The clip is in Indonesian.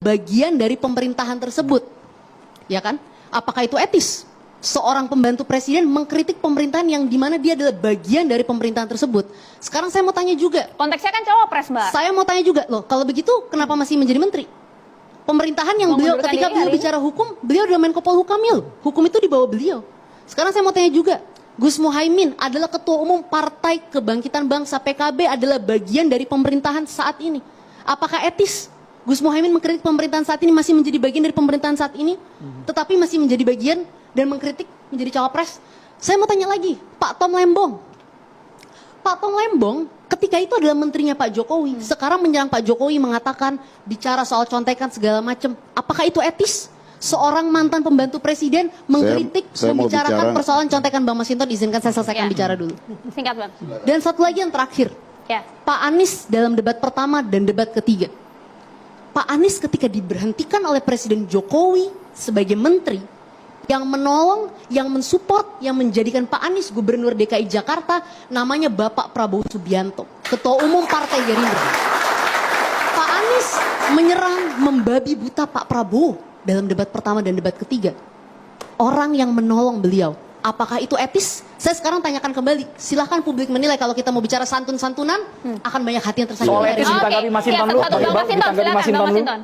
bagian dari pemerintahan tersebut, ya kan? Apakah itu etis? Seorang pembantu presiden mengkritik pemerintahan yang dimana dia adalah bagian dari pemerintahan tersebut. Sekarang saya mau tanya juga. Konteksnya kan cawapres, Mbak. Saya mau tanya juga, loh, kalau begitu kenapa masih menjadi menteri? Pemerintahan yang beliau ketika beliau bicara hukum, beliau adalah Menko Polhukamil. Hukum itu di bawah beliau. Sekarang saya mau tanya juga, Gus Muhaimin adalah Ketua Umum Partai Kebangkitan Bangsa PKB, adalah bagian dari pemerintahan saat ini. Apakah etis Gus Muhaimin mengkritik pemerintahan saat ini, masih menjadi bagian dari pemerintahan saat ini, tetapi masih menjadi bagian dan mengkritik menjadi cawapres? Saya mau tanya lagi, Pak Tom Lembong. Pak Tom Lembong ketika itu adalah menterinya Pak Jokowi, sekarang menyerang Pak Jokowi, mengatakan bicara soal contekan segala macam. Apakah itu etis? Seorang mantan pembantu presiden mengkritik, membicarakan persoalan contekan. Bang Masinton, izinkan saya selesaikan bicara dulu. Singkat, Bang. Dan satu lagi yang terakhir, Pak Anies dalam debat pertama dan debat ketiga. Pak Anies ketika diberhentikan oleh Presiden Jokowi sebagai menteri, yang menolong, yang mensupport, yang menjadikan Pak Anies Gubernur DKI Jakarta, namanya Bapak Prabowo Subianto, Ketua Umum Partai Gerindra. Pak Anies menyerang, membabi buta Pak Prabowo dalam debat pertama dan debat ketiga. Orang yang menolong beliau, apakah itu etis? Saya sekarang tanyakan kembali, silahkan publik menilai. Kalau kita mau bicara santun-santunan, akan banyak hati yang tersakiti. Soal etis ditanggapi Masinton dulu. Bang Masinton, silakan Bang Masinton.